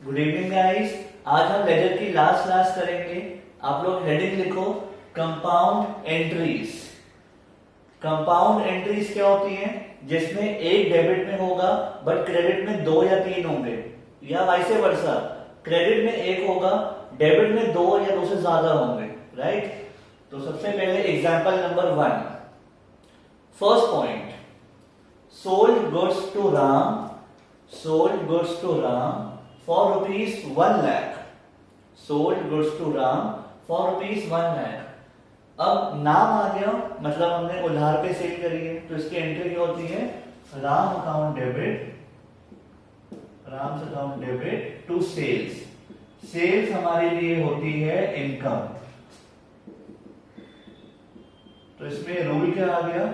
Good evening guys. आज हम laser की लास्ट क्लास करेंगे। आप लोग हेडिंग लिखो, कंपाउंड एंट्रीज। कंपाउंड एंट्रीज क्या होती हैं? जिसमें एक डेबिट में होगा बट क्रेडिट में 2 या 3 होंगे, या वाइसे वर्सा, क्रेडिट में 1 होगा, डेबिट में 2 या 2 से ज्यादा होंगे, राइट? तो सबसे पहले example number 1, first point, sold goods to Ram, sold goods to Ram for rupees 1 lakh, sold goods to Ram for rupees 1 lakh। अब नाम आ गया, मतलब हमने उधार पे सेल करी है, तो इसकी एंट्री क्या होती है? Ram account debit, Ram account debit to sales. Sales हमारे लिए होती है इनकम, तो इसमें रूल क्या आ गया?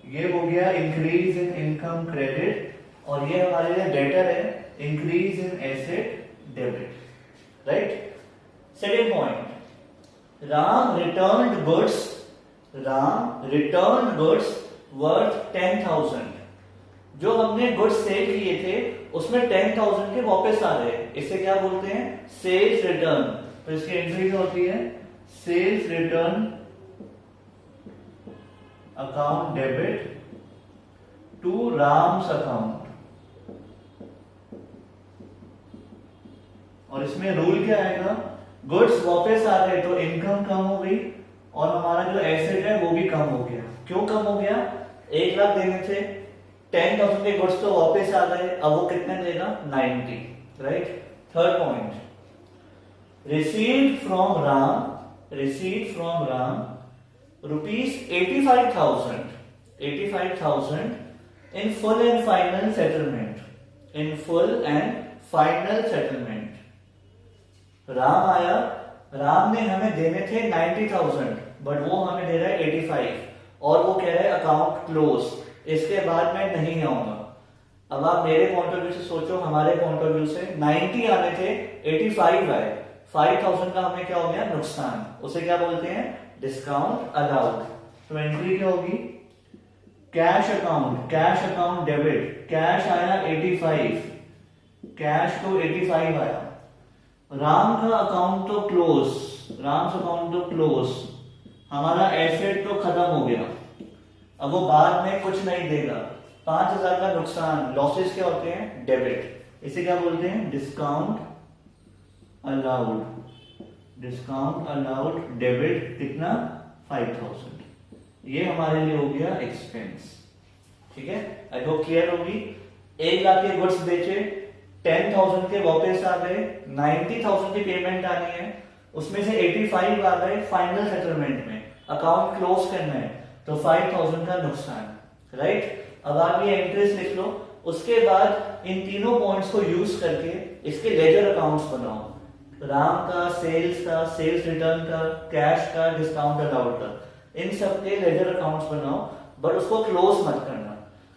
ये हो गया इंक्रीज इन इनकम क्रेडिट, और ये हमारे लिए डेटर है, increase in asset debit, right? Second point, Ram returned goods, Ram returned goods worth 10,000। जो हमने गुड्स सेल किए थे उसमें 10,000 के वापस आ रहे, इसे क्या बोलते हैं? Sales return. तो इसकी एंट्री क्या होती है? Sales return account debit to Ram's account. और इसमें रूल क्या आएगा? गुड्स वापस आ गए तो इनकम कम हो गई, और हमारा जो एसेट है वो भी कम हो गया। क्यों कम हो गया? 1 लाख देने थे, 10,000 के गुड्स तो वापस आ गए, अब वो कितने देगा? 90, right? Third point, received from Ram, received from Ram rupees 85,000, 85,000 in full and final settlement, in full and final settlement. Ram आया, राम ने हमें देने थे 90,000 बट वो हमें दे रहा है 85, और वो कह रहा है अकाउंट क्लोज, इसके बाद मैं नहीं आऊंगा। अब आप मेरे पॉइंट ऑफ व्यू से सोचो, हमारे पॉइंट ऑफ व्यू से 90 आने थे, 85 आए, 5,000 का हमें क्या हो गया? नुकसान। उसे क्या बोलते हैं? Discount allowed. तो एंट्री क्या होगी? Cash account, cash account debit, cash आया 85, कैश तो 85 आया, राम का अकाउंट तो क्लोज, राम अकाउंट तो क्लोज, हमारा एसेट तो खत्म हो गया, अब वो बाद में कुछ नहीं देगा, 5,000 का नुकसान। लॉसेस क्या होते हैं? डेबिट। इसे क्या बोलते हैं? Discount allowed, discount allowed debit. कितना? 5,000। ये हमारे लिए हो गया एक्सपेंस, ठीक है? आई होप क्लियर होगी। 1 लाख के गुड्स बेचे, 10,000 के वापस आ गए, 90,000 की पेमेंट आनी है, उसमें से 85 आ गए फाइनल सेटलमेंट में, अकाउंट क्लोज करना है, तो 5,000 का नुकसान, राइट? अब आप ये एंट्रीज लिख लो। उसके बाद इन तीनों पॉइंट्स को यूज करके इसके लेजर अकाउंट्स बनाओ, राम का, सेल्स का, सेल्स रिटर्न का, कैश का, डिस्काउंट अलाउड का, इन सब के लेजर अकाउंट्स बनाओ, बट उसको क्लोज मत करना,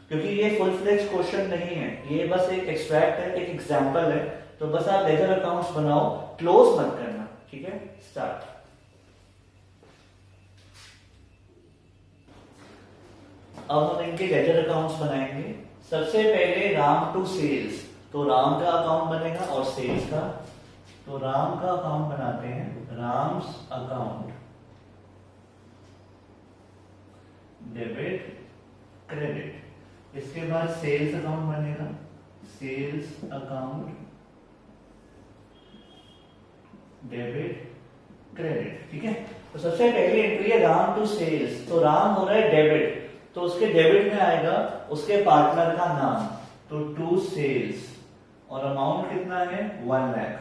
क्योंकि ये फुल फ्लेज क्वेश्चन नहीं है, ये बस एक एक्सट्रैक्ट है, एक एग्जांपल है। तो बस आप लेजर अकाउंट्स बनाओ, क्लोज मत करना, ठीक है? स्टार्ट। अब हम इनके लेजर अकाउंट्स बनाएंगे। सबसे पहले राम टू सेल्स, तो राम का अकाउंट बनेगा और सेल्स का। तो राम का अकाउंट बनाते हैं, राम्स अकाउंट डेबिट क्रेडिट। इसके बाद सेल्स अकाउंट बनेगा, सेल्स अकाउंट डेबिट क्रेडिट, ठीक है? तो सबसे पहली एंट्री है राम टू सेल्स, तो राम हो रहा है डेबिट, तो उसके डेबिट में आएगा उसके पार्टनर का नाम, तो टू सेल्स, और अमाउंट कितना है? 1 लाख।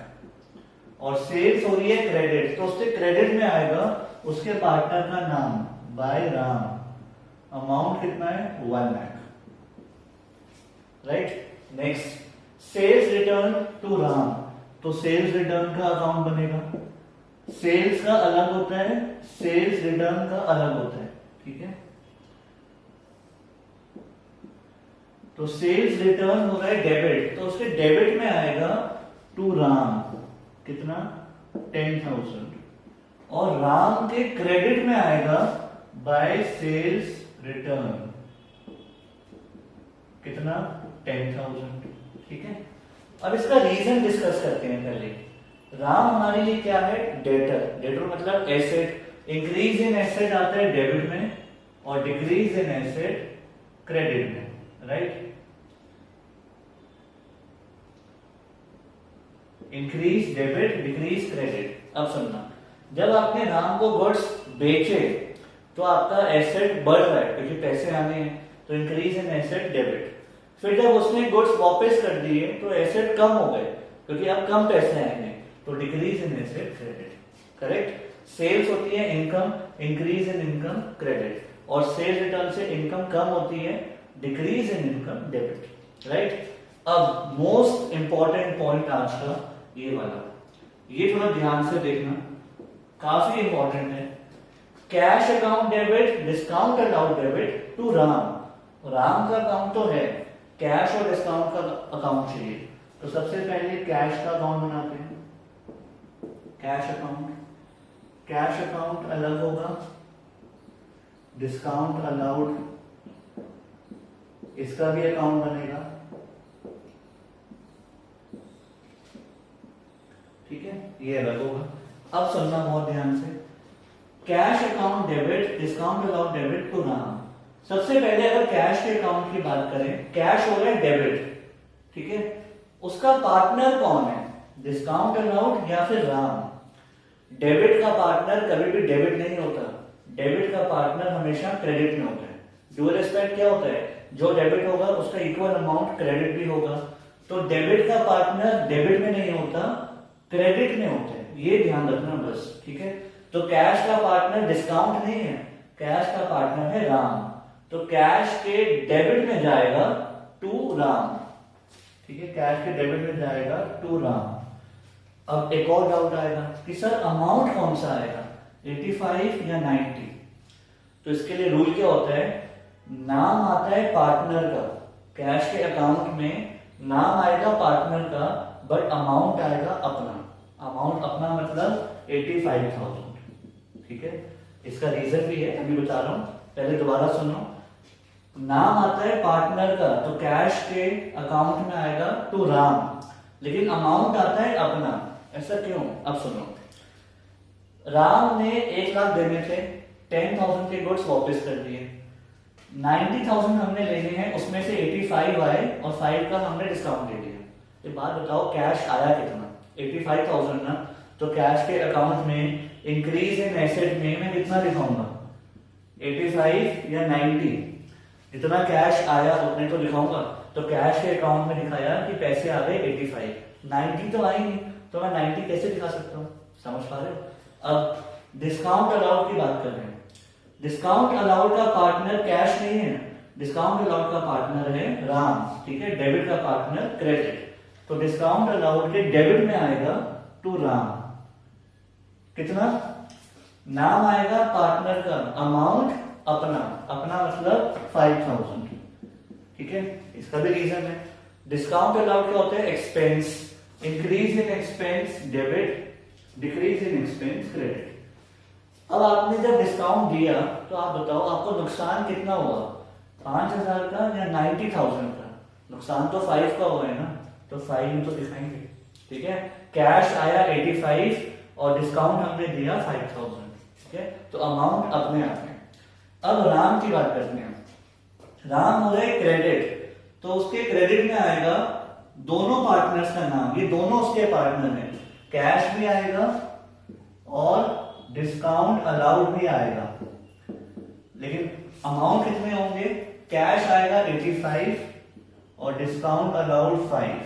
और सेल्स हो रही है क्रेडिट, तो उसके क्रेडिट में आएगा उसके पार्टनर का नाम, बाय राम, अमाउंट कितना है? 1 lakh, right? Next, sales return to Ram, तो सेल्स रिटर्न का अकाउंट बनेगा। सेल्स का अलग होता है, सेल्स रिटर्न का अलग होता है, ठीक है? तो सेल्स रिटर्न हो रहा है डेबिट, तो उसके डेबिट में आएगा टू राम, कितना? 10,000, और राम के क्रेडिट में आएगा बाय सेल्स रिटर्न, कितना? 10,000, ठीक है? अब इसका रीजन डिस्कस करते हैं पहले। राम हमारे लिए क्या है? डेटर। डेटर मतलब एसेट। इंक्रीज इन एसेट आता है डेबिट में और डिक्रीज इन एसेट क्रेडिट में, right. Increase debit, decrease credit. अब सुनना, जब आपने राम को गुड्स बेचे तो आपका एसेट बढ़ रहा है क्योंकि पैसे आने हैं, तो इंक्रीज इन एसेट डेबिट। फिर जब उसने गुड्स वापस कर दिए तो एसेट कम हो गए क्योंकि अब कम पैसे आएंगे, तो decrease in asset credit, correct. Sales होती है income, increase in income credit, और सेल रिटर्न से इनकम कम होती है, decrease in income debit, right. अब मोस्ट इंपॉर्टेंट पॉइंट आज का ये वाला, ये थोड़ा ध्यान से देखना, काफी इंपॉर्टेंट है। Cash account debit, discount allowed debit to Ram. Ram का अकाउंट तो है, कैश और डिस्काउंट का अकाउंट चाहिए, तो सबसे पहले कैश का अकाउंट बनाते हैं। कैश अकाउंट, कैश अकाउंट अलग होगा, डिस्काउंट अलाउड इसका भी अकाउंट बनेगा, ठीक है, ये अलग होगा। अब सुनना बहुत ध्यान से, cash account debit, discount allowed debit to Ram. सबसे पहले अगर कैश के अकाउंट की बात करें, कैश हो गया डेबिट, ठीक है, उसका पार्टनर कौन है? डिस्काउंट अलाउड या फिर राम। डेबिट का पार्टनर कभी भी डेबिट नहीं होता, डेबिट का पार्टनर हमेशा क्रेडिट में होता है। ड्यूअल एस्पेक्ट क्या होता है? जो डेबिट होगा उसका इक्वल अमाउंट क्रेडिट भी होगा, तो डेबिट का पार्टनर डेबिट में नहीं होता, क्रेडिट में होता है, ये ध्यान रखना बस, ठीक है। तो कैश का पार्टनर डिस्काउंट नहीं है, कैश का पार्टनर है राम, तो कैश के डेबिट में जाएगा टू राम, ठीक है, कैश के डेबिट में जाएगा टू राम। अब एक और डाउट आएगा कि सर अमाउंट कौन सा आएगा, 85 या 90? तो इसके लिए रूल क्या होता है, नाम आता है पार्टनर का, कैश के अकाउंट में नाम आएगा पार्टनर का, बट अमाउंट आएगा अपना। अमाउंट अपना मतलब 85,000, ठीक है। इसका रीजन भी है, अभी बता रहा हूं, पहले दोबारा सुनो। नाम आता है पार्टनर का, तो कैश के अकाउंट में आएगा टू राम, लेकिन अमाउंट आता है अपना। ऐसा क्यों? अब सुनो, राम ने 1 लाख देने थे, 10,000 के गुड्स वापस कर दिए, 90,000 हमने लेने हैं, उसमें से 85 आए और 5 का हमने डिस्काउंट दे दिया। ये बात बताओ कैश आया कितना? 85,000 ना, तो कैश के अकाउंट में इंक्रीज इन एसेट में मैं कितना दिखाऊंगा, 85 या 90? जितना कैश आया उतने तो दिखाऊंगा, तो कैश के अकाउंट में दिखाया कि पैसे आ गए 85, 90 तो आई नहीं, तो मैं 90 कैसे दिखा सकता हूँ? समझ पा रहे हो? अब डिस्काउंट अलाउड की बात कर रहे हैं, डिस्काउंट अलाउड का पार्टनर कैश नहीं है, डिस्काउंट अलाउड का पार्टनर है राम, ठीक है, डेबिट का पार्टनर क्रेडिट, तो डिस्काउंट अलाउड के डेबिट में आएगा टू राम, कितना? नाम आएगा पार्टनर का, अमाउंट अपना, अपना मतलब 5,000, ठीक है। इसका भी रीजन है। डिस्काउंट अलाउड क्या होता है? Expense, increase in expense debit, decrease in expense credit. अब आपने जब डिस्काउंट दिया तो आप बताओ आपको नुकसान कितना हुआ, 5,000 का या 90,000 का? नुकसान तो 5 का हुआ है ना, तो 5 में तो दिखाएंगे, ठीक है। कैश आया 85 और डिस्काउंट हमने दिया 5,000, ठीक है, तो अमाउंट अपने आप में। अब राम की बात करते हैं, राम हो गए क्रेडिट, तो उसके क्रेडिट में आएगा दोनों पार्टनर्स का नाम, ये दोनों उसके पार्टनर हैं, कैश भी आएगा और डिस्काउंट अलाउड भी आएगा, लेकिन अमाउंट कितने होंगे? कैश आएगा 85 और डिस्काउंट अलाउड 5।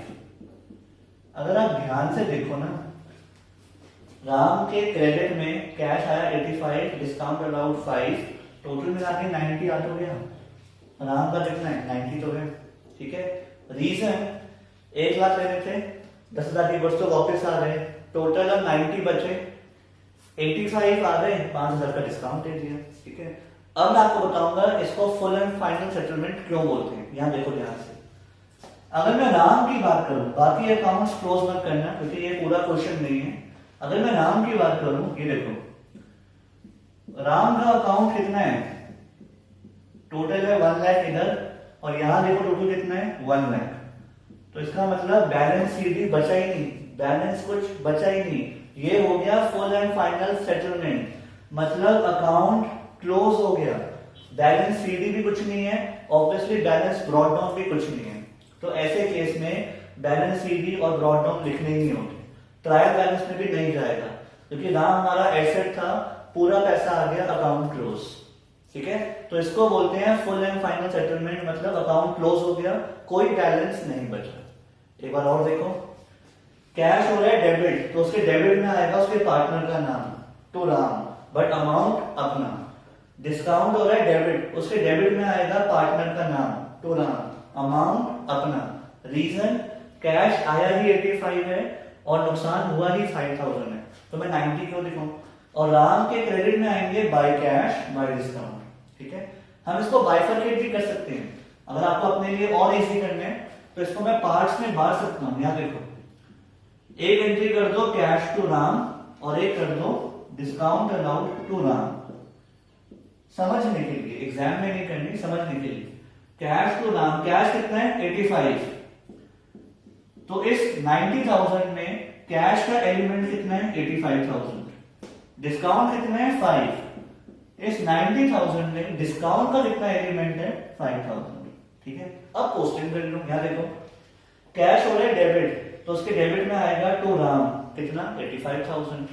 अगर आप ध्यान से देखो ना, राम के क्रेडिट में कैश आया 85, डिस्काउंट अलाउड 5, टोटल मिला के 90 आ तो गया। राम का कितना है? 90 तो है, ठीक है। रीजन 1 लाख लेने थे, 10,000 की गुड्स तो वापस आ रहे, टोटल अब 90 बचे, 85 आ गए, 5,000 का डिस्काउंट दे दिया, ठीक है। अब मैं आपको बताऊंगा इसको फुल एंड फाइनल सेटलमेंट क्यों बोलते हैं, यहां देखो ध्यान से। अगर मैं राम की बात करूं, बाकी अकाउंट्स क्लोज मत करना क्योंकि ये पूरा क्वेश्चन नहीं है। अगर मैं राम की बात करूं, ये देखो राम का अकाउंट कितना है, टोटल है 1 लाख इधर, और यहां देखो टोटल कितना है 1 लाख, तो इसका मतलब बैलेंस सीडी बचा ही नहीं, बैलेंस कुछ बचा ही नहीं। ये हो गया फुल एंड फाइनल सेटलमेंट, मतलब अकाउंट क्लोज हो गया। बैलेंस सीडी भी कुछ नहीं है, ऑब्वियसली बैलेंस ब्रॉट डाउन भी कुछ नहीं है। तो ऐसे केस में बैलेंस सीडी और ब्रॉट डाउन लिखने ही नहीं होते, ट्रायल बैलेंस में भी नहीं जाएगा, क्योंकि ना हमारा एसेट था, पूरा पैसा आ गया, अकाउंट क्लोज। ठीक है, तो इसको बोलते हैं फुल एंड फाइनल सेटलमेंट, मतलब अकाउंट क्लोज हो गया, कोई बैलेंस नहीं बचा। एक बार और देखो, कैश हो रहा है डेबिट, तो उसके डेबिट में आएगा उसके पार्टनर का नाम टू राम, बट अमाउंट अपना। डिस्काउंट हो रहा है डेबिट, उसके डेबिट में आएगा पार्टनर का नाम टू राम, अमाउंट अपना। रीजन, कैश आया ही 85 है और नुकसान हुआ ही 5000 है, तो मैं 90 क्यों लिखूं। और राम के क्रेडिट में आएंगे बाय कैश बाय डिस्काउंट। ठीक है, हम इसको बाइफरकेट भी कर सकते हैं, अगर आपको अपने लिए और इजी करना है तो इसको मैं पार्ट्स में बांट सकता हूं। यहां देखो, एक एंट्री कर दो कैश टू राम और एक कर दो डिस्काउंट अलाउड टू राम, समझने के लिए, एग्जाम में नहीं करनी, समझने के लिए। कैश टू राम, कैश कितना है 85, तो इस 90,000 में कैश का एलिमेंट कितना है 85,000, डिस्काउंट कितना है 5, इस 90,000 में डिस्काउंट का कितना एलिमेंट है 5,000। ठीक है, अब पोस्टिंग कर लो। यहां देखो, कैश हो रहा है डेबिट, तो उसके डेबिट में आएगा टू राम कितना 85,000,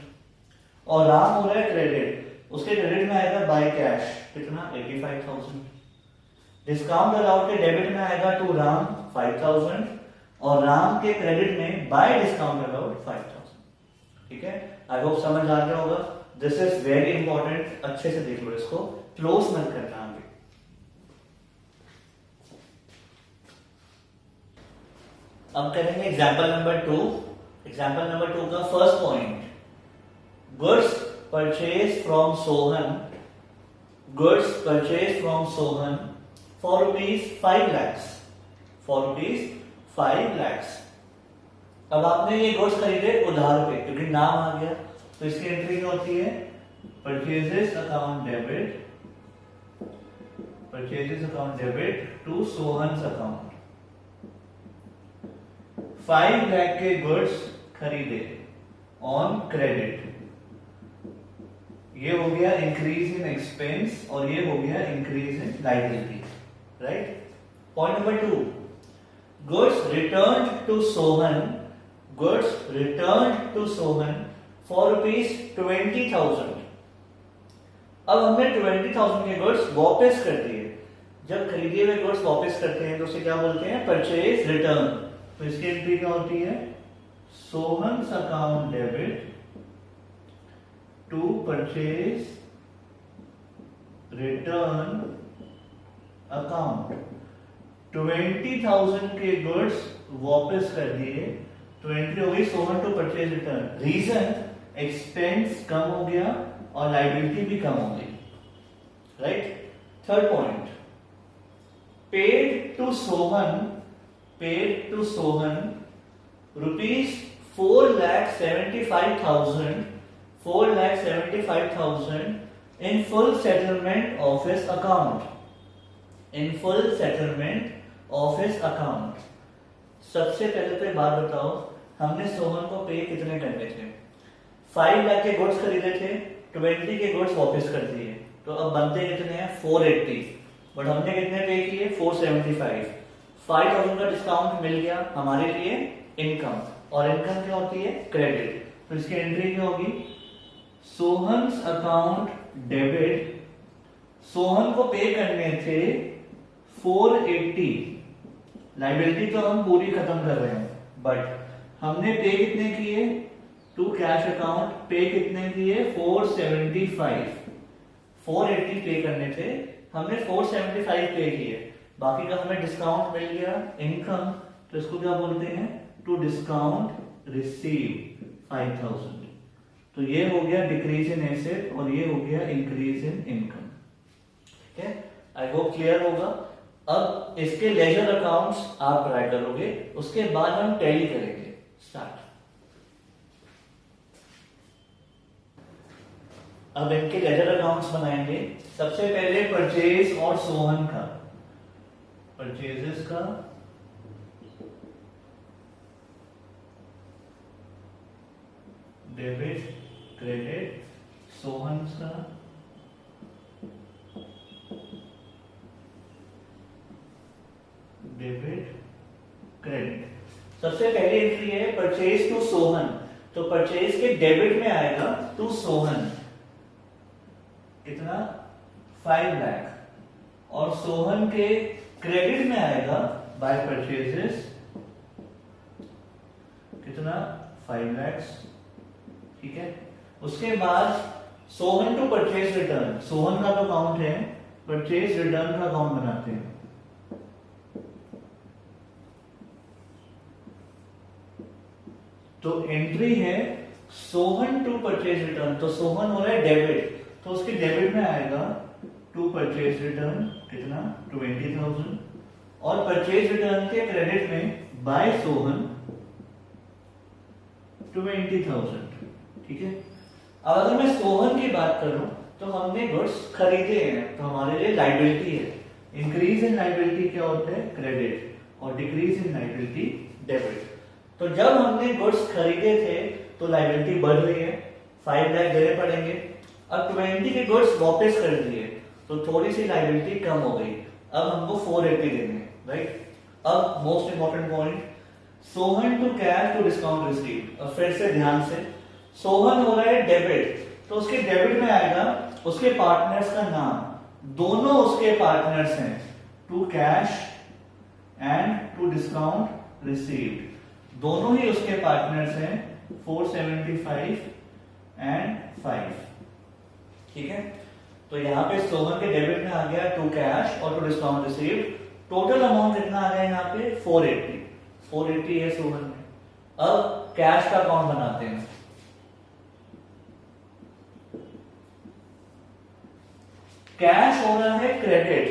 और राम हो रहा है क्रेडिट, उसके क्रेडिट में आएगा बाय कैश कितना 85,000। डिस्काउंट अलाउड के डेबिट में आएगा टू राम 5,000 और राम के क्रेडिट में बाय डिस्काउंट अलाउड 5,000। ठीक है, आई होप समझ आ गया होगा। दिस इज वेरी इंपॉर्टेंट, अच्छे से देख लो इसको, क्लोज मत करना आगे। अब करेंगे एग्जांपल नंबर 2। एग्जांपल नंबर 2 का first point, goods purchase from Sohan, goods purchase from Sohan for ₹5 lakhs, for ₹5 lakhs। अब आपने ये गुड्स खरीदे उधार पे, क्योंकि नाम आ गया, तो इसकी एंट्री क्या होती है purchases account debit, purchases account debit to Sohan's account. 5 lakh के गुड्स खरीदे ऑन क्रेडिट, ये हो गया इंक्रीज इन एक्सपेंस और ये हो गया increase in liability. Right, point number 2, goods return to Sohan, goods return to Sohan for ₹20,000। अब हमने 20,000 के गुड्स वापस कर दिए। जब खरीदे हुए गुड्स वापस करते हैं तो उसे क्या बोलते हैं परचेज रिटर्न। तो इसकी एंट्री क्या होती है Sohan's account debit to purchase return account. 20,000 के गुड्स वापस कर दिए तो एंट्री हो गई Sohan to purchase return. Reason expense कम हो गया और लायबिलिटी भी कम हो गई। Right, third point, paid to Sohan, paid to Sohan ₹4,75,000, 4,75,000 in full settlement of his account, in full settlement of his account। सबसे पहले तो एक बात बताओ, हमने सोहन को पे कितने करने थे? 5 लाख के गुड्स खरीदे थे, 20 के गुड्स वापस कर दिए, तो अब बनते कितने हैं 480, बट हमने कितने पे किए 475। 5,000 का डिस्काउंट मिल गया हमारे लिए इनकम, और इनकम क्या होती है क्रेडिट। तो इसकी एंट्री क्या होगी सोहन्स अकाउंट डेबिट, सोहन को पे करने थे 480, लाइबिलिटी तो हम पूरी खत्म कर रहे हैं, बट हमने पे कितने किए टू कैश अकाउंट, पे कितने किए 475, 480 पे करने थे, हमने 475 पे किए, बाकी का हमें डिस्काउंट मिल गया इनकम, तो इसको क्या बोलते हैं टू डिस्काउंट रिसीव 5,000। तो ये हो गया डिक्रीज इन एसेट और ये हो गया इंक्रीज इन इनकम। ठीक है, आई होप क्लियर होगा। अब इसके लेजर अकाउंट्स आप ट्राई करोगे, उसके बाद हम टैली करेंगे। स्टार्ट। अब इनके लेजर अकाउंट्स बनाएंगे। सबसे पहले परचेज और सोहन का, परचेजेस का डेबिट क्रेडिट सोहन का डेबिट क्रेडिट। सबसे पहली एंट्री है परचेज टू सोहन, तो परचेज के डेबिट में आएगा टू सोहन कितना 5 लाख, और सोहन के क्रेडिट में आएगा बाय परचेजेस कितना 5 लाख। ठीक है, उसके बाद Sohan to purchase return, Sohan का तो अकाउंट है, परचेज रिटर्न का अकाउंट बनाते हैं। तो एंट्री है सोहन टू परचेज रिटर्न, तो सोहन हो रहा है डेबिट, तो उसके डेबिट में आएगा टू परचेज रिटर्न कितना 20,000, और परचेज रिटर्न के क्रेडिट में बाय सोहन 20,000। ठीक है, अब अगर मैं सोहन की बात करूं तो हमने गुड्स खरीदे हैं, तो हमारे लिए लाइबिलिटी है। इंक्रीज इन लाइबिलिटी क्या होता है क्रेडिट, और डिक्रीज इन लाइबिलिटी डेबिट। तो जब हमने गुड्स खरीदे थे तो लाइबिलिटी बढ़ रही है, 5 लाख देने पड़ेंगे। अब 20 के गुड्स वापस कर दिए तो थोड़ी सी लाइबिलिटी कम हो गई, अब हमको 480 देने, राइट। अब most important point, Sohan to cash to discount received. अब फिर से ध्यान से, सोहन हो रहा है डेबिट, तो उसके डेबिट में आएगा उसके पार्टनर्स का नाम, दोनों उसके पार्टनर्स हैं, to cash and to discount received, दोनों ही उसके पार्टनर्स हैं 475 एंड 5। ठीक है, तो यहां पे सोहन के डेबिट में आ गया टू कैश और to discount received, total amount कितना आ गया यहाँ पे 480 है सोहन में। अब कैश का अकाउंट बनाते हैं। कैश हो रहा है क्रेडिट,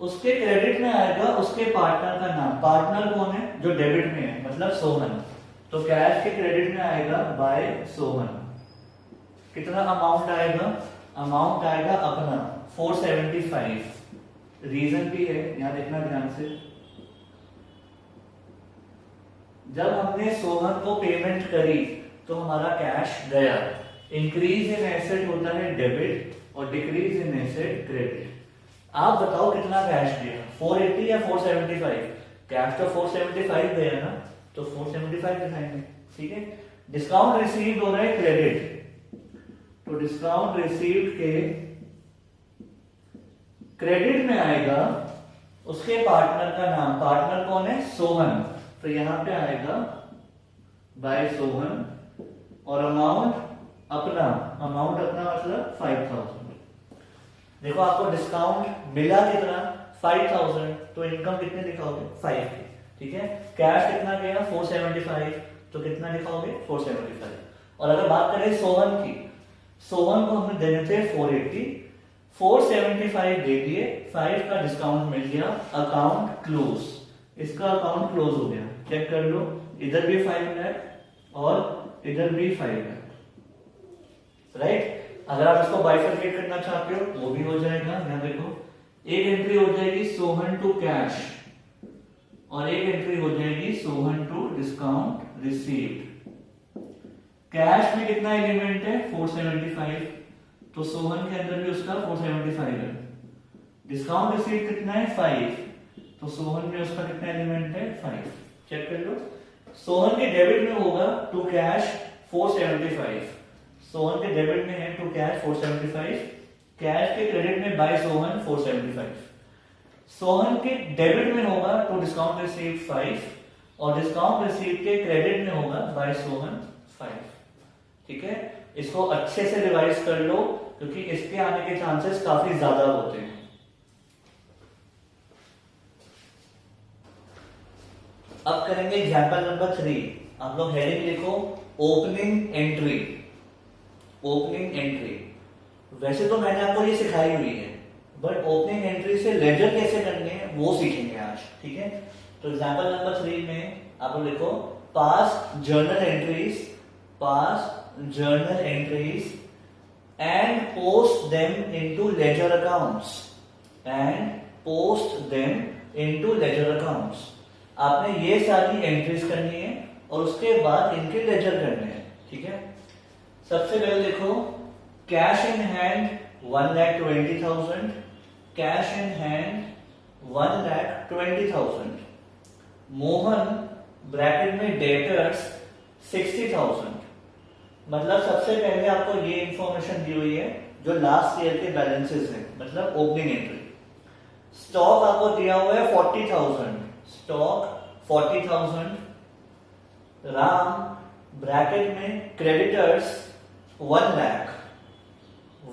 उसके क्रेडिट में आएगा उसके पार्टनर का नाम, पार्टनर कौन है जो डेबिट में है, मतलब सोहन, तो कैश के क्रेडिट में आएगा बाय सोहन, कितना अमाउंट आएगा, अमाउंट आएगा अपना 475। रीजन भी है, यहां देखना ध्यान से, जब हमने सोहन को पेमेंट करी तो हमारा कैश गया। इंक्रीज इन एसेट होता है डेबिट और डिक्रीज इन एसेट क्रेडिट। आप बताओ कितना कैश दिया, 480 या 475? कैश तो 475 गया ना, तो 475 दिखाएंगे। ठीक है, डिस्काउंट रिसीव्ड हो रहा है क्रेडिट, तो डिस्काउंट रिसीव्ड के क्रेडिट में आएगा उसके पार्टनर का नाम, पार्टनर कौन है सोहन, तो यहां पे आएगा बाय सोहन, और अमाउंट अपना, अमाउंट अपना मतलब 5000। देखो आपको डिस्काउंट मिला कितना 5000, तो इनकम कितने दिखाओगे 5 की। ठीक है, कैश कितना गया 475, तो कितना दिखाओगे 475। और अगर बात करें सोहन की, सोहन को हमें देने थे 480, 475 दे दिए, 5 का डिस्काउंट मिल गया, अकाउंट क्लोज, इसका अकाउंट क्लोज हो गया। चेक कर लो, इधर भी 5 लाख और इधर भी 5 लाख, राइट। अगर आप इसको बाइफरकेट करना चाहते हो वो भी हो जाएगा। यहां देखो, एक एंट्री हो जाएगी सोहन टू कैश और एक एंट्री हो जाएगी Sohan to discount received. Cash में कितना एलिमेंट है 475, तो सोहन के अंदर भी उसका 475 है। डिस्काउंट रिसीव्ड कितना है 5, तो सोहन में उसका कितना एलिमेंट है 5। चेक कर लो, सोहन के डेबिट में होगा टू कैश 475, सोहन के डेबिट में है टू कैश 475, कैश के क्रेडिट में बाय सोहन 475, सोहन के डेबिट में होगा टू डिस्काउंट रिसीव्ड 5, और डिस्काउंट रिसीव्ड के क्रेडिट में होगा बाय सोहन 5। ठीक है, इसको अच्छे से रिवाइज कर लो क्योंकि इसके आने के चांसेस काफी ज्यादा होते हैं। अब करेंगे एग्जाम्पल नंबर 3। आप लोग हेडिंग लिखो ओपनिंग एंट्री। ओपनिंग एंट्री, वैसे तो मैंने आपको ये सिखाई हुई है, बट ओपनिंग एंट्री से लेजर कैसे करनी है वो सीखेंगे आज। ठीक है, तो एग्जाम्पल नंबर 3 में आप लोग लिखो पास journal entries, pass journal entries and post them into ledger accounts, and post them into ledger accounts. आपने ये सारी एंट्रीज करनी है और उसके बाद इनके लेजर करने हैं। ठीक है, सबसे पहले देखो, cash in hand 1,20,000, cash in hand 1,20,000, Mohan bracket में डेटर्स 60,000। मतलब सबसे पहले आपको ये इंफॉर्मेशन दी हुई है जो लास्ट ईयर के बैलेंसेस है, मतलब ओपनिंग एंट्री। स्टॉक आपको दिया हुआ है 40,000, स्टॉक 40,000। राम ब्रैकेट में creditors 1 lakh,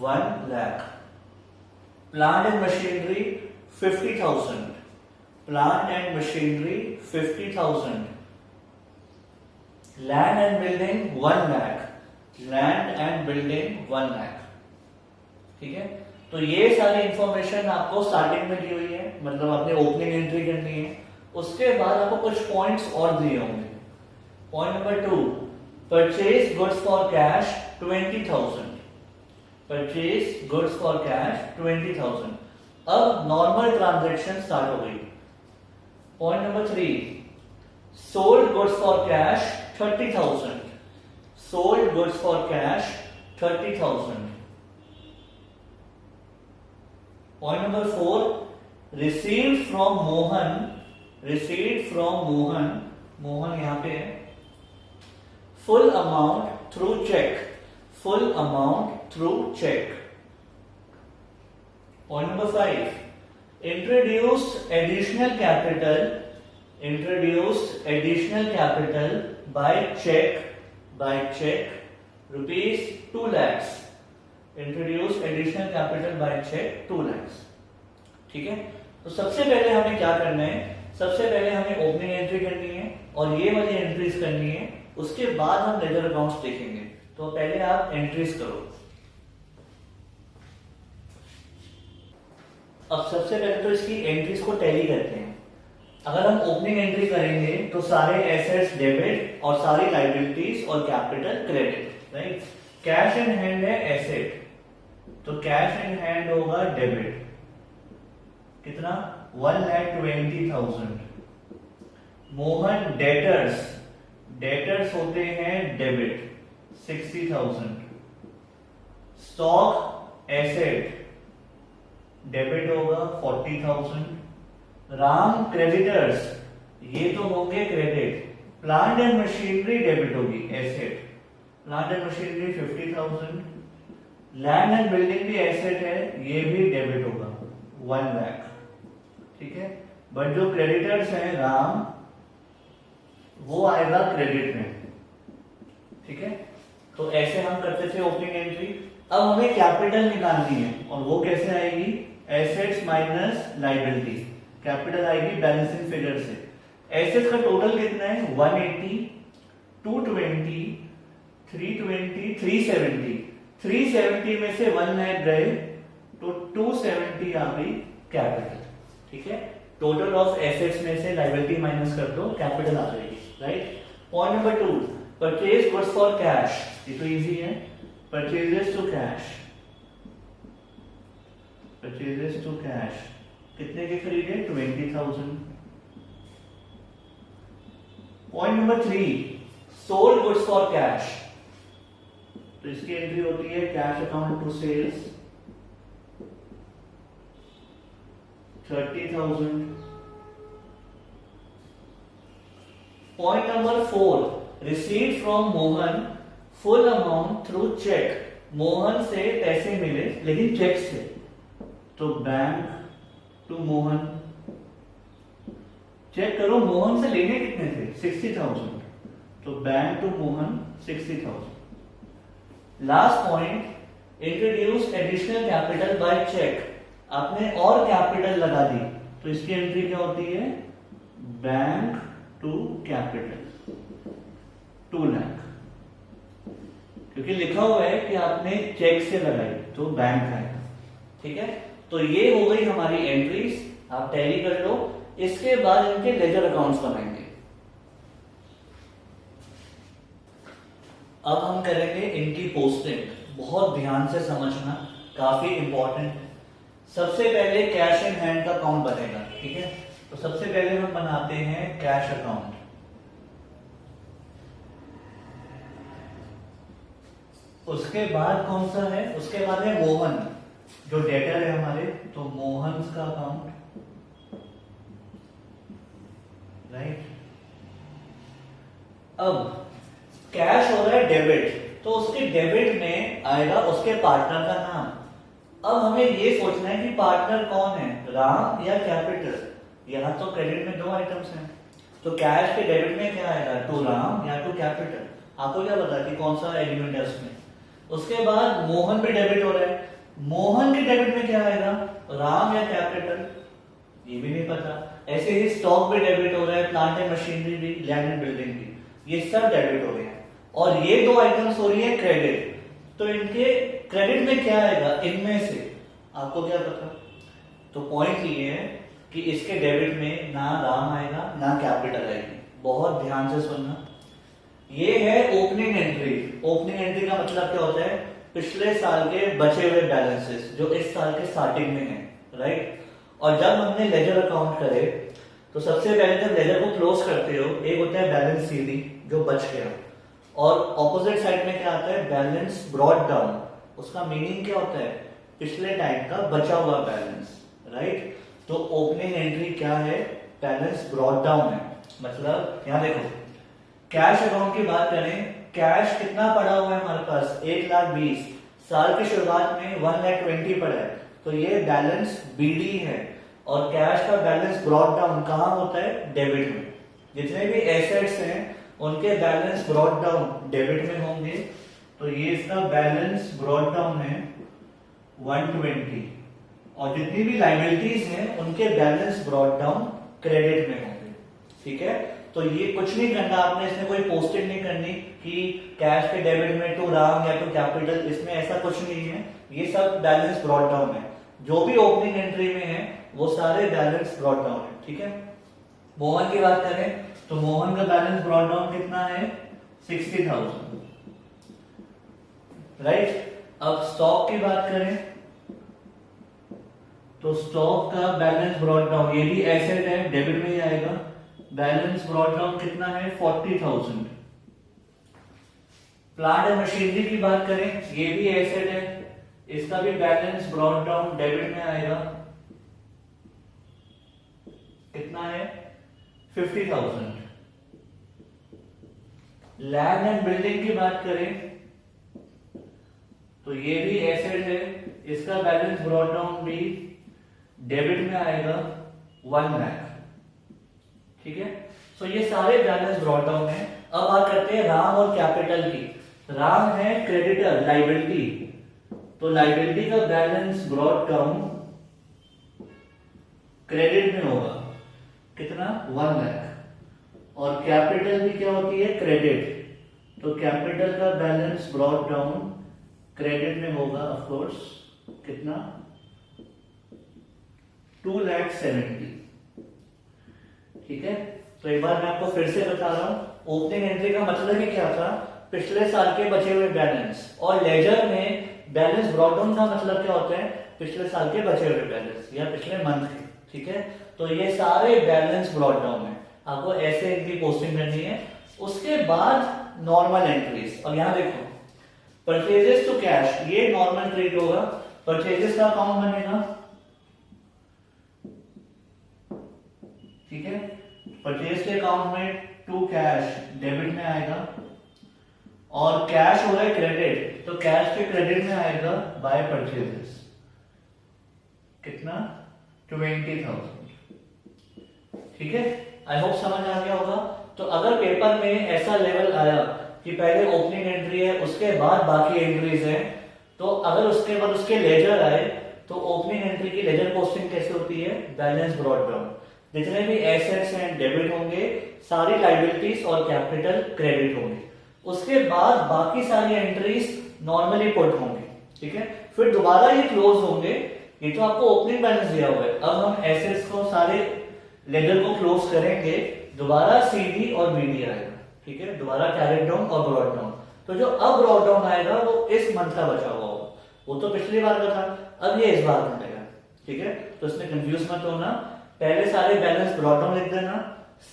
1 lakh. Plant and machinery 50,000, plant and machinery 50,000। Land and building 1 lakh, land and building 1 lakh. ठीक है, तो ये सारी इंफॉर्मेशन आपको स्टार्टिंग में दी हुई है, मतलब आपने ओपनिंग एंट्री करनी है। उसके बाद आपको कुछ पॉइंट्स और दिए होंगे। Point number 2, purchase goods for cash 20,000, purchase goods for cash 20,000। अब नॉर्मल ट्रांजैक्शन स्टार्ट हो गई। Point number 3, sold goods for cash 30,000, sold goods for cash 30,000। Point number 4, received from Mohan, received from Mohan, Mohan यहाँ पे है, full amount through check, full amount through check. Point number 5, introduced additional capital, introduced additional capital by check, rupees 2 lakhs. Introduce additional capital by cheque 2 lakhs। ठीक है, तो सबसे पहले हमें क्या करना है, सबसे पहले हमें ओपनिंग एंट्री करनी है और ये वाली एंट्रीज करनी है। उसके बाद हम लेजर अकाउंट्स देखेंगे। तो पहले आप एंट्रीज करो। अब सबसे पहले तो इसकी एंट्रीज को टैली करते हैं। अगर हम ओपनिंग एंट्री करेंगे तो सारे एसेट्स डेबिट और सारी लायबिलिटीज और capital credit, right. Cash in hand है एसेट, तो कैश इन हैंड होगा डेबिट, कितना 1,20,000। मोहन डेटर्स, डेटर्स होते हैं डेबिट 60,000। स्टॉक एसेट डेबिट होगा 40,000। राम क्रेडिटर्स, ये तो होंगे credit. Plant and machinery debit होगी asset, plant and machinery 50,000। Land and building भी एसेट है, ये भी डेबिट होगा 1 लाख। ठीक है, बट जो क्रेडिटर्स हैं राम, वो आएगा क्रेडिट में। ठीक है, तो ऐसे हम करते थे ओपनिंग एंट्री। अब हमें कैपिटल निकालनी है और वो कैसे आएगी, एसेट्स माइनस लायबिलिटी। कैपिटल आएगी बैलेंसिंग फिगर से। एसेट्स का टोटल कितना है 180, 220, 320, 370। 370 में से 1 लाख गए तो 270 आ गई कैपिटल। ठीक है, टोटल ऑफ एसेट्स में से लायबिलिटी माइनस कर दो, कैपिटल आ जाएगी, right. Point number 2, purchase goods for cash, ये तो इजी है। Purchases to cash, purchases to cash कितने के खरीदे 20,000। Point number 3, sold goods for cash, तो इसकी एंट्री होती है cash account to sales 30,000। Point number 4, receive from Mohan full amount through cheque. Mohan से पैसे मिले लेकिन चेक से, तो बैंक टू मोहन। चेक करो मोहन से लेने कितने थे 60,000, तो bank to Mohan 60,000। Last point, introduce additional capital by cheque. आपने और कैपिटल लगा दी, तो इसकी एंट्री क्या होती है, बैंक टू कैपिटल 2 लाख, क्योंकि लिखा हुआ है कि आपने चेक से लगाई तो बैंक आएगा। ठीक है, तो ये हो गई हमारी एंट्रीज, आप टैली कर लो। इसके बाद इनके लेजर अकाउंट्स बनाएंगे। अब हम करेंगे इनकी पोस्टिंग, बहुत ध्यान से समझना, काफी इंपॉर्टेंट है। सबसे पहले कैश इन हैंड का अकाउंट बनेगा। ठीक है, तो सबसे पहले हम बनाते हैं कैश अकाउंट। उसके बाद कौन सा है, उसके बाद है मोहन, जो डेटर है हमारे, तो मोहन का अकाउंट, राइट। अब कैश हो रहा है डेबिट, तो उसके डेबिट में आएगा उसके पार्टनर का नाम। अब हमें ये सोचना है कि पार्टनर कौन है, राम या कैपिटल। यहाँ तो क्रेडिट में दो आइटम्स हैं, तो कैश के डेबिट में क्या आएगा, टू राम या टू कैपिटल। आपको क्या पता कि कौन सा एलिमेंट है उसमें। उसके बाद मोहन भी डेबिट हो रहा है, मोहन के डेबिट में क्या आएगा, राम या कैपिटल, ये भी नहीं पता। ऐसे ही स्टॉक भी डेबिट हो रहा है, प्लांट एंड मशीनरी भी, लैंड एंड बिल्डिंग भी, ये सब डेबिट हो रहे हैं। और ये दो आइटम्स हो रही है क्रेडिट, तो इनके क्रेडिट में क्या आएगा इनमें से, आपको क्या पता। तो पॉइंट ये है कि इसके डेबिट में ना राम आएगा ना कैपिटल आएगी। बहुत ध्यान से सुनना। ये है ओपनिंग एंट्री। ओपनिंग एंट्री का मतलब क्या होता है, पिछले साल के बचे हुए बैलेंसेस जो इस साल के स्टार्टिंग में है, राइट। और जब हमने लेजर अकाउंट करे तो सबसे पहले जब लेजर को क्लोज करते हो, एक होता है बैलेंस सीडी जो बच गया, और ऑपोजिट साइड में क्या आता है, बैलेंस ब्रॉट डाउन। उसका मीनिंग क्या होता है, पिछले टाइम का बचा हुआ बैलेंस, राइट। तो ओपनिंग एंट्री क्या है, बैलेंस ब्रॉट डाउन है। मतलब यहां देखो, कैश अकाउंट की बात करें, कैश कितना पड़ा हुआ है हमारे पास, 1,20,000। साल की शुरुआत में 1,20,000 पड़ा है, तो ये बैलेंस बीडी है। और कैश का बैलेंस ब्रॉट डाउन कहां होता है, डेबिट में। जितने भी एसेट्स हैं उनके बैलेंस ब्रॉट डाउन डेबिट में होंगे, तो ये इसका बैलेंस ब्रॉट डाउन है 120। और जितनी भी लाइबिलिटीज हैं उनके बैलेंस ब्रॉट डाउन क्रेडिट में होंगे, ठीक है। तो ये कुछ नहीं करना आपने, इसमें कोई पोस्टिंग नहीं करनी कि कैश के डेबिट में टू राम या टू कैपिटल, इसमें ऐसा कुछ नहीं है। ये सब बैलेंस ब्रॉट डाउन है, जो भी ओपनिंग एंट्री में है वो सारे बैलेंस ब्रॉट डाउन है, ठीक है। मोहन की बात करें तो मोहन का बैलेंस ब्रॉट डाउन कितना है, 60,000, राइट। अब स्टॉक की बात करें तो स्टॉक का बैलेंस ब्रॉट डाउन, ये भी एसेट है, डेबिट में ही आएगा। बैलेंस ब्रॉट डाउन कितना है, 40,000। प्लांट एंड मशीनरी की बात करें, ये भी एसेट है, इसका भी बैलेंस ब्रॉट डाउन डेबिट में आएगा। कितना है, 50,000। लैंड एंड बिल्डिंग की बात करें तो ये भी एसेट है, इसका बैलेंस ब्रॉट डाउन भी डेबिट में आएगा 1 लाख, ठीक है। सो ये सारे बैलेंस ब्रॉट डाउन है। अब बात करते हैं राम और कैपिटल की। राम है क्रेडिटर, लाइबिलिटी, तो लाइबिलिटी का बैलेंस ब्रॉट डाउन क्रेडिट में होगा, कितना, 1 लाख। और कैपिटल भी क्या होती है, क्रेडिट, तो कैपिटल का बैलेंस ब्रॉट डाउन क्रेडिट में होगा ऑफ कोर्स, कितना, 2,70,000, ठीक है। तो एक बार मैं आपको फिर से बता रहा हूं, ओपनिंग एंट्री का मतलब ही क्या था, पिछले साल के बचे हुए बैलेंस। और लेजर में बैलेंस ब्रॉट डाउन का मतलब क्या होता है, पिछले साल के बचे हुए बैलेंस या पिछले मंथ के, ठीक है। तो ये सारे बैलेंस ब्रॉट डाउन है, आपको ऐसे इनकी पोस्टिंग करनी है। उसके बाद नॉर्मल एंट्रीज, और यहां देखो, परचेजेस टू कैश, ये नॉर्मल ट्रेड होगा, परचेजेस का अकाउंट बनेगा, ठीक है। परचेज के अकाउंट में टू कैश डेबिट में आएगा, और कैश हो रहा है क्रेडिट, तो कैश के क्रेडिट में आएगा बाय परचेजेस, कितना, 20,000, ठीक है। आई होप समझ आ गया होगा। तो अगर पेपर में ऐसा लेवल आया कि पहले ओपनिंग एंट्री है उसके बाद बाकी एंट्रीज है, तो अगर उसके बाद उसके लेजर आए तो ओपनिंग एंट्री की लेजर पोस्टिंग कैसे होती है, बैलेंस ब्रॉट डाउन। जितने भी एसेट्स हैं डेबिट होंगे, सारी लाइबिलिटीज और कैपिटल क्रेडिट होंगे। उसके बाद बाकी सारी एंट्रीज नॉर्मली पुट होंगे, ठीक है। फिर दोबारा ये क्लोज होंगे। ये तो आपको ओपनिंग बैलेंस दिया हुआ है, अब हम एसेट्स को सारे लेजर को क्लोज करेंगे, दोबारा सीडी और बीडी आएगा, ठीक है। दोबारा कैरेट डाउन और ब्रॉट डाउन। तो जो अब ब्रॉट डाउन आएगा वो इस मंथ का बचा हुआ होगा, वो तो पिछली बार का था, अब ये इस बार का आएगा, ठीक है। तो इसमें कंफ्यूज मत होना, पहले सारे बैलेंस ब्रॉट डाउन लिख देना,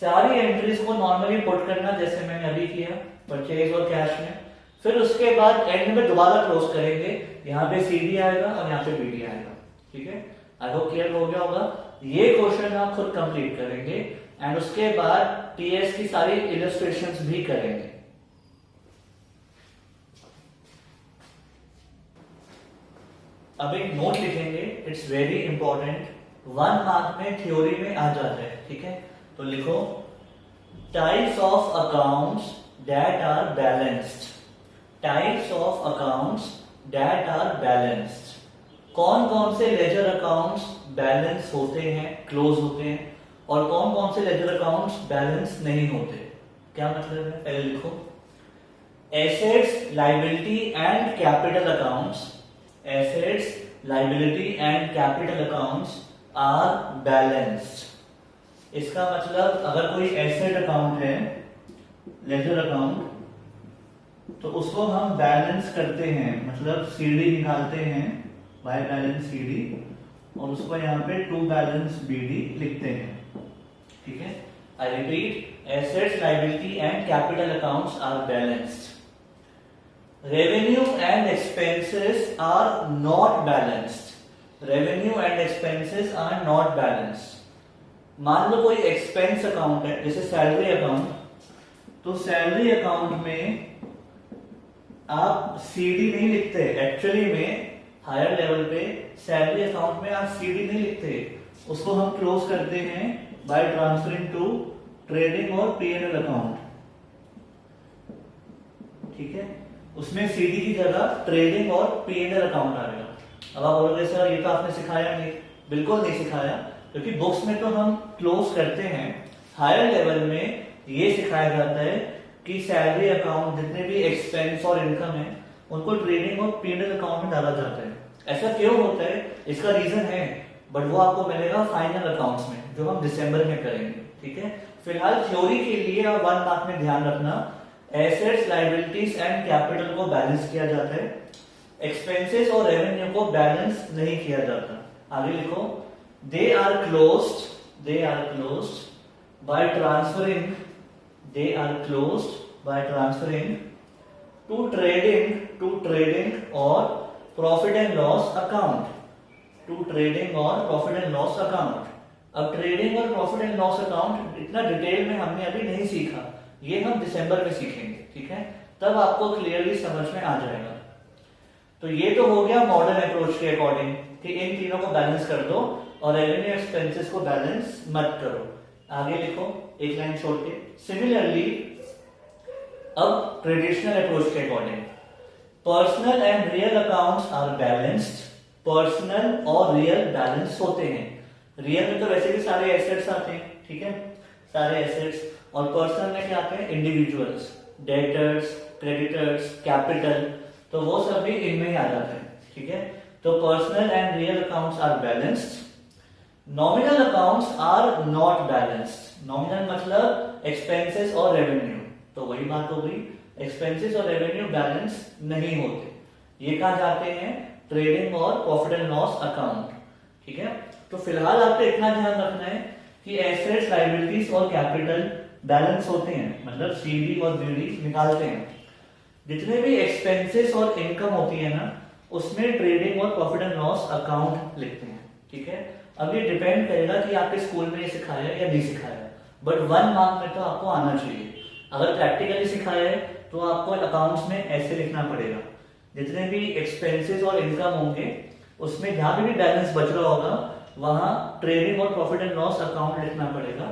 सारी एंट्रीज को नॉर्मली पुट करना जैसे मैंने अभी किया परचेज और कैश में। फिर उसके बाद एंड में दोबारा क्लोज करेंगे, यहाँ पे सी डी आएगा और यहाँ पे बी डी आएगा। ठीक है, आई होप क्लियर हो गया होगा। ये क्वेश्चन आप खुद कंप्लीट करेंगे एंड उसके बाद टीएस की सारी इलस्ट्रेशंस भी करेंगे। अब एक नोट लिखेंगे, इट्स वेरी इंपॉर्टेंट, 1 मार्क में थ्योरी में आ जाता है। ठीक है, तो लिखो types of accounts that are balanced. Types of accounts that are balanced. कौन कौन से लेजर अकाउंट्स बैलेंस होते हैं, क्लोज होते हैं, और कौन कौन से लेजर अकाउंट्स बैलेंस नहीं होते। क्या मतलब है, पहले लिखो। Assets, liability and capital accounts, assets, liability and capital accounts are balanced. इसका मतलब अगर कोई एसेट अकाउंट है, लेजर अकाउंट, तो उसको हम बैलेंस करते हैं, मतलब सीडी निकालते हैं, बाय बैलेंस सीडी, और उसको यहाँ पे टू बैलेंस बीडी लिखते हैं। ठीक है, I repeat, assets, liability and capital accounts are balanced. Revenue and expenses are not balanced. Revenue and expenses are not balanced. मान लो कोई एक्सपेंस अकाउंट है, जैसे सैलरी अकाउंट, तो सैलरी अकाउंट में आप सीडी नहीं लिखते। एक्चुअली में हायर लेवल पे सैलरी अकाउंट में आप सीडी नहीं लिखते, उसको हम क्लोज करते हैं बाय ट्रांसफरिंग टू ट्रेडिंग और पीएनएल अकाउंट। ठीक है, उसमें सीडी की जगह ट्रेडिंग और पीएनएल अकाउंट आएगा। अब आप बोलोगे सर ये तो आपने सिखाया नहीं। बिल्कुल नहीं सिखाया, क्योंकि बुक्स में तो हम क्लोज करते हैं। हायर लेवल में ये सिखाया जाता है कि सैलरी अकाउंट, जितने भी एक्सपेंस और इनकम है, उनको ट्रेडिंग और पीएनएल अकाउंट में डाला जाता है। ऐसा क्यों होता है, इसका रीजन है, बट वो आपको मिलेगा फाइनल अकाउंट्स में, जो हम दिसंबर में करेंगे। ठीक है, फिलहाल थ्योरी के लिए आप 1 मार्क में ध्यान रखना, एसेट्स, लायबिलिटीज एंड कैपिटल को बैलेंस किया जाता है, एक्सपेंसेस और रेवेन्यू को बैलेंस नहीं किया जाता। आगे लिखो, they are closed by transferring, they are closed by transferring to trading or profit and loss account, to trading or profit and loss account। अब ट्रेडिंग और प्रॉफिट एंड लॉस अकाउंट इतना detail में हमने अभी नहीं सीखा, ये हम दिसंबर में सीखेंगे। ठीक है, तब आपको क्लियरली समझ में आ जाएगा। तो ये तो हो गया मॉडर्न अप्रोच के अकॉर्डिंग कि इन तीनों को बैलेंस कर दो और रेवेन्यू एक्सपेंसेस को बैलेंस मत करो। आगे लिखो एक लाइन छोड़ के, सिमिलरली अब ट्रेडिशनल अप्रोच के according, personal and real accounts are balanced. Personal और रियल बैलेंस होते हैं। रियल में तो वैसे भी सारे एसेट्स आते हैं, ठीक है, सारे एसेट्स, और पर्सनल में क्या आते हैं, इंडिविजुअल्स, डेटर्स, क्रेडिटर्स, कैपिटल, तो वो सब भी इनमें ही आ जाते हैं। ठीक है, तो personal and real accounts are balanced. Nominal accounts are not balanced. Nominal मतलब एक्सपेंसेस और रेवेन्यू, तो वही बात हो गई, एक्सपेंसेस और रेवेन्यू बैलेंस नहीं होते। ये कहाँ जाते हैं, ट्रेडिंग और प्रॉफिट एंड लॉस अकाउंट। ठीक है, तो फिलहाल आपको इतना ध्यान रखना है कि एसेट्स, लायबिलिटीज और कैपिटल बैलेंस होते हैं, मतलब सीडी और बीडी निकालते हैं। जितने भी एक्सपेंसेस और इनकम होती है ना, उसमें ट्रेडिंग और प्रॉफिट एंड लॉस अकाउंट लिखते हैं। ठीक है, अब ये डिपेंड करेगा कि आपके स्कूल में ये सिखाया या नहीं सिखाया, बट 1 मार्क में तो आपको आना चाहिए। अगर प्रैक्टिकली सिखाया है तो आपको अकाउंट्स में ऐसे लिखना पड़ेगा, जितने भी एक्सपेंसेस और इनकम होंगे उसमें जहां भी बैलेंस बच रहा होगा वहां ट्रेडिंग और प्रॉफिट एंड लॉस अकाउंट लिखना पड़ेगा,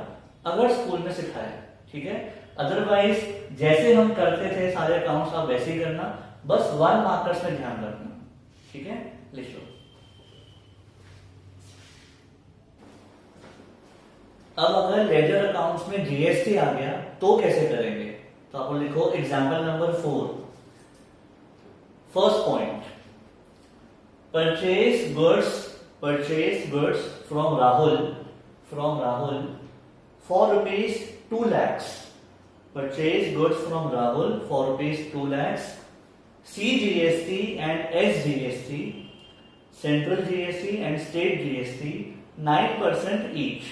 अगर स्कूल में सिखाया है। ठीक है, अदरवाइज जैसे हम करते थे सारे अकाउंट्स आप वैसे ही करना, बस 1 मार्कर्स में ध्यान रखना। ठीक है, लिख लो। अब अगर लेजर अकाउंट्स में जीएसटी आ गया तो कैसे करेंगे, तो आप लिखो example number 4, first point, purchase goods from Rahul for ₹2 lakhs। Purchase goods from Rahul for ₹2 lakhs। CGST and SGST, central GST and state GST 9% each।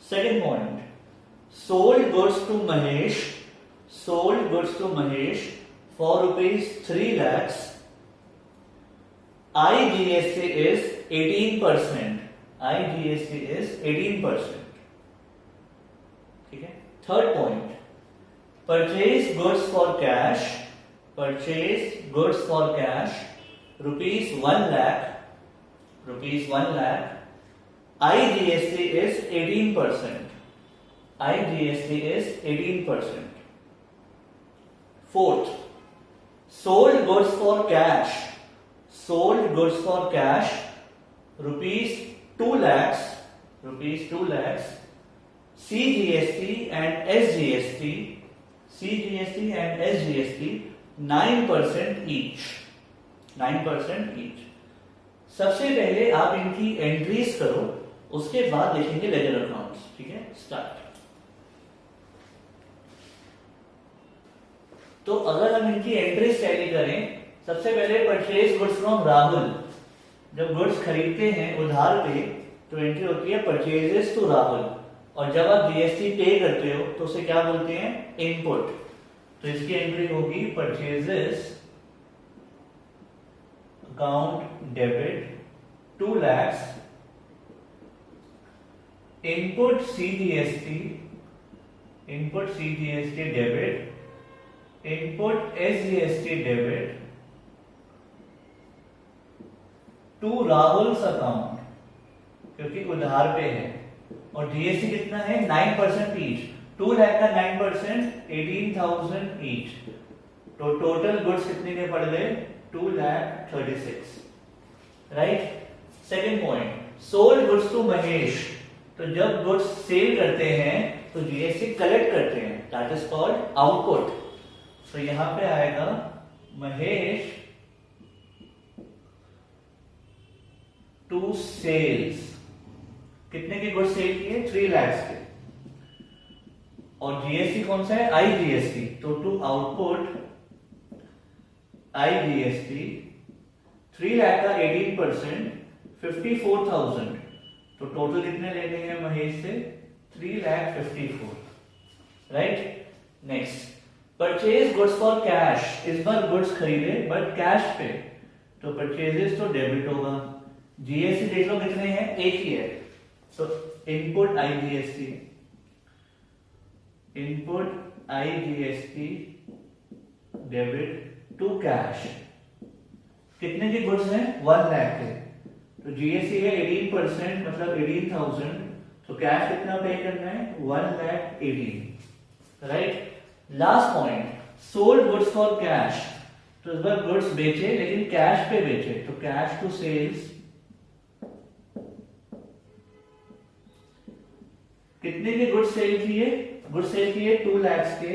Second point, sold goods to Mahesh sold goods to Mahesh for rupees 3 lakhs. IGST is 18%. IGST is 18%. ठीक है. Third point. Purchase goods for cash. Purchase goods for cash. Rupees 1 lakh. Rupees 1 lakh. IGST is 18%. IGST is 18%. Fourth. Sold goods for cash. Sold goods for cash, rupees 2 lakhs, rupees 2 lakhs, CGST and SGST, CGST and SGST 9% each, 9% each. सबसे पहले आप इनकी entries करो, उसके बाद देखेंगे ledger accounts. ठीक है, स्टार्ट. तो अगर हम इनकी एंट्रीज टैली करें, सबसे पहले परचेज गुड्स फ्रॉम राहुल. जब गुड्स खरीदते हैं उधार पे तो एंट्री होती है परचेजेस टू राहुल, और जब आप जीएसटी पे करते हो तो उसे क्या बोलते हैं, इनपुट. तो इसकी एंट्री होगी purchases account debit 2 lakhs, input CGST, input CGST debit, input SGST debit to Rahul's account, क्योंकि उधार पे है. और जीएसटी कितना है, 9% ईच. 2 लाख का 9% 18,000 ईच. तो टोटल गुड्स कितने के पड़ गए, 2,36,000. Right. Second point, sold goods to Mahesh. तो जब गुड्स सेल करते हैं तो जीएसटी कलेक्ट करते हैं, दैट इज कॉल्ड आउटपुट. तो यहां पे आएगा महेश टू सेल्स. कितने के गुड्स सेल किए, 3 lakhs के. और जीएसटी कौन सा है, आईजीएसटी. तो टू आउटपुट आईजीएसटी 3 लाख का 18% 54,000. तो टोटल कितने लेने हैं महेश से, 3,54,000. Right. Next, purchase goods for cash. इस बार गुड्स खरीदे बट कैश पे, तो परचेजेस तो डेबिट होगा. जीएसटी देख लो कितने हैं, एक ही है. तो input IGST, input IGST debit to cash. कितने की गुड्स हैं, 1 लाख के. तो जीएसटी है 18%, मतलब 18,000. तो कैश कितना पे करना है, 1,18,000. Right. Last point, sold goods for cash. तो इस बार गुड्स बेचे लेकिन कैश पे बेचे, तो कैश टू सेल्स. कितने के गुड्स सेल किए, गुड्स सेल किए 2 lakhs के.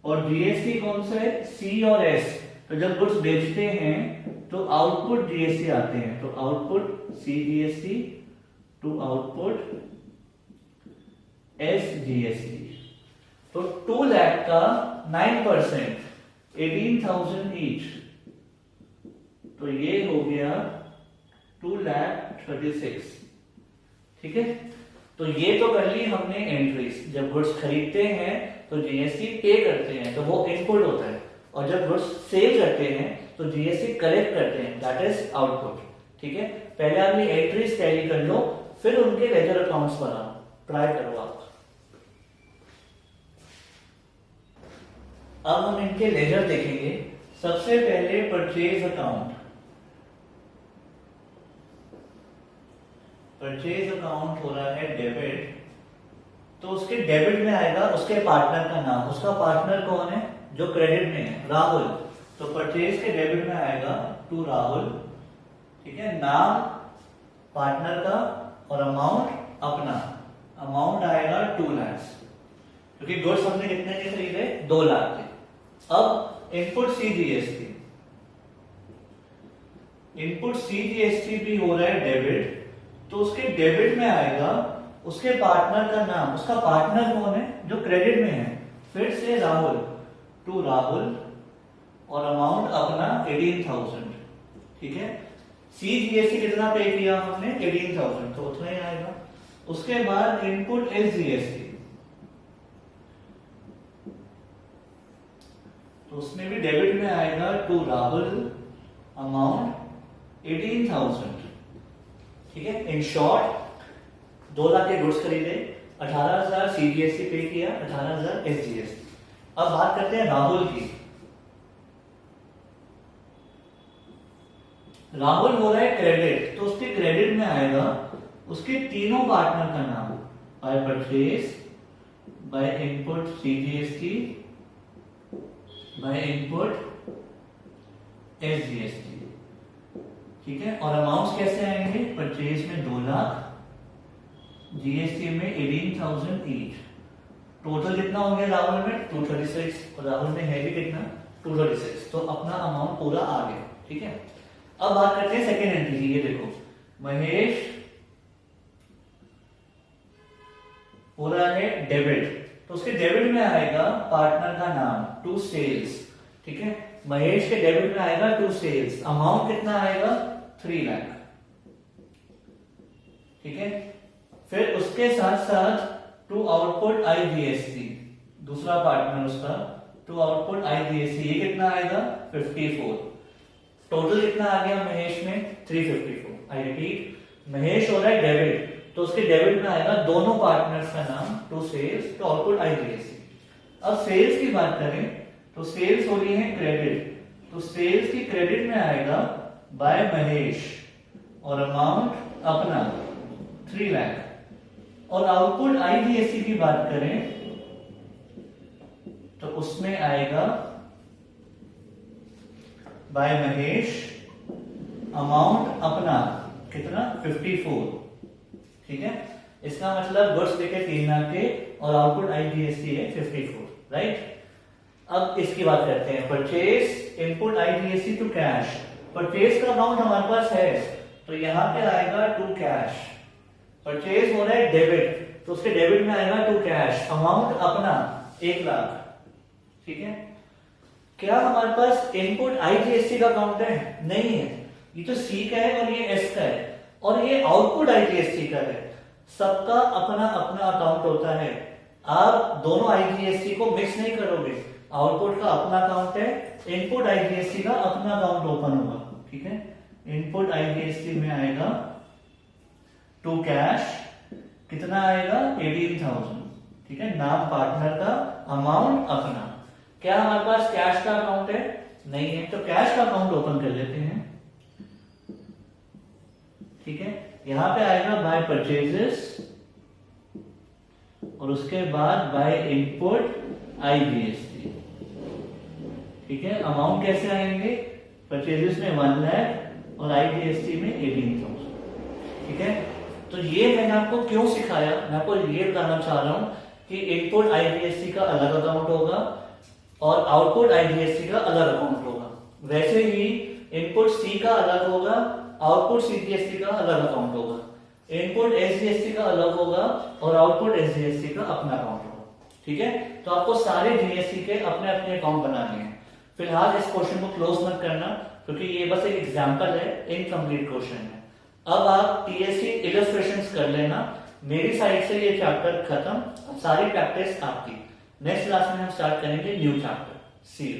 और जीएसटी कौन सा है, सी और एस. तो जब गुड्स बेचते हैं तो आउटपुट जीएसटी आते हैं, तो output C GST to output S GST. तो 2 लाख का 9% 18,000 ईच. तो ये हो गया 2,36,000. ठीक है. तो ये तो कर ली हमने एंट्रीज. जब गुड्स खरीदते हैं तो जीएसटी पे करते हैं, तो वो इनपुट होता है. और जब गुड्स सेल करते हैं तो जीएसटी कलेक्ट करते हैं, दैट इज आउटपुट. ठीक है. पहले आप ये एंट्रीज टैली कर लो, फिर उनके लेजर अकाउंट्स बनाओ. ट्राई करो आप. अब हम इनके लेजर देखेंगे. सबसे पहले परचेज अकाउंट. परचेज अकाउंट हो रहा है डेबिट. तो उसके डेबिट में आएगा उसके पार्टनर का नाम. उसका पार्टनर कौन है, जो क्रेडिट में है, राहुल. तो परचेज के डेबिट में आएगा टू राहुल. ठीक है. नाम पार्टनर का और अमाउंट अपना. अमाउंट आएगा 2 lakhs, क्योंकि गुड्स हमने कितने के खरीदे, 2 लाख के. अब इनपुट सीजीएसटी. इनपुट सीजीएसटी भी हो रहा है डेबिट. तो उसके डेबिट में आएगा उसके पार्टनर का नाम. उसका पार्टनर कौन है, जो क्रेडिट में है. फिर से राहुल टू राहुल और अमाउंट अपना 18,000. ठीक है. सीजीएसटी कितना पे किया हमने, 18,000, तो उतना ही आएगा. उसके बाद इनपुट एसजीएसटी. तो उसमें भी डेबिट में आएगा टू राहुल अमाउंट 18,000। ठीक है, इन शॉर्ट 2 लाख के गुड्स खरीदे, 18,000 सीबीएसई पे किया, 18,000 एसजीएसटी। अब बात करते हैं राहुल की। राहुल हो रहा है क्रेडिट, तो उसके क्रेडिट में आएगा उसके तीनों पार्टनर का नाम, by purchase, by input CGST, by input SGST. ठीक है, और अमाउंट्स कैसे आएंगे? परचेज में 2 लाख, जीएसटी में 18,000 ईच। टोटल कितना हो गया राहुल में? 236, और राहुल में है भी कितना? 236। तो अपना अमाउंट पूरा आ गया। ठीक है, अब बात करते हैं सेकेंड एंट्री की। ये देखो, महेश पूरा है डेबिट, तो उसके डेबिट में आएगा पार्टनर का नाम टू सेल्स। ठीक है, महेश के डेबिट में आएगा टू सेल्स, अमाउंट कितना आएगा? 3 लाख। ठीक है, फिर उसके साथ साथ टू आउटपुट आईजीएसटी, दूसरा पार्टनर उसका टू आउटपुट आईजीएसटी, ये कितना आएगा? 54। टोटल कितना आ गया महेश में? 354। आई रिपीट, महेश हो रहा है डेबिट, तो उसके डेबिट में आएगा दोनों पार्टनर्स का नाम to sales, to output IGST. अब सेल्स की बात करें तो सेल्स हो रही है क्रेडिट, तो सेल्स की क्रेडिट में आएगा बाय महेश और अमाउंट अपना 3 लाख। और आउटपुट आईजीएसटी की बात करें तो उसमें आएगा बाय महेश, अमाउंट अपना कितना? 54। ठीक है, इसका मतलब गुड्स देखे 3 लाख के और आउटपुट आईजीएसटी है 54, राइट। अब इसकी बात करते हैं, purchase input IGST to cash. Purchase का अमाउंट हमारे पास है, तो यहां पे आएगा टू कैश। परचेज हो रहा है डेबिट, तो उसके डेबिट में आएगा टू कैश, अमाउंट अपना 1 लाख। ठीक है, क्या हमारे पास इनपुट आईजीएसटी का अकाउंट है? नहीं है, ये तो सी का है और ये एस का है, और ये आउटपुट आईजीएसटी का है। सबका अपना अपना अकाउंट होता है, आप दोनों आईजीएसटी को मिक्स नहीं करोगे। आउटपुट का अपना अकाउंट है, इनपुट आईजीएसटी का अपना अकाउंट ओपन होगा। ठीक है, इनपुट आईजीएसटी में आएगा टू कैश, कितना आएगा? 18,000। ठीक है, नाम पार्टनर का, अमाउंट अपना। क्या हमारे पास कैश का अकाउंट है? नहीं है, तो कैश का अकाउंट ओपन कर लेते हैं। ठीक है, यहां पे आएगा बाय परचेजेस और उसके बाद बाय इनपुट आईजीएसटी। ठीक है, अमाउंट कैसे आएंगे? परचेजेस में 1 लाख और आईजीएसटी में 18,000। ठीक है, तो ये मैंने आपको क्यों सिखाया? मैं आपको ये बताना चाह रहा हूं कि इनपुट आईजीएसटी का अलग अकाउंट होगा और आउटपुट आईजीएसटी का अलग अकाउंट होगा। वैसे ही इनपुट सी का अलग होगा, आउटपुट सीजीएसटी का अलग अकाउंट होगा, इनपुट एसजीएसटी का अलग होगा और आउटपुट एसजीएसटी का अपना अकाउंट होगा। ठीक है, तो आपको सारे जीएसटी के अपने अपने अकाउंट बनाने हैं। फिलहाल इस क्वेश्चन को क्लोज मत करना, क्योंकि ये बस एक एग्जांपल है, इनकम्प्लीट क्वेश्चन है। अब आप टीएससी इलस्ट्रेशंस कर लेना। मेरी साइड से ये चैप्टर खत्म, सारी प्रैक्टिस आपकी। नेक्स्ट क्लास में हम स्टार्ट करेंगे न्यू चैप्टर। C you.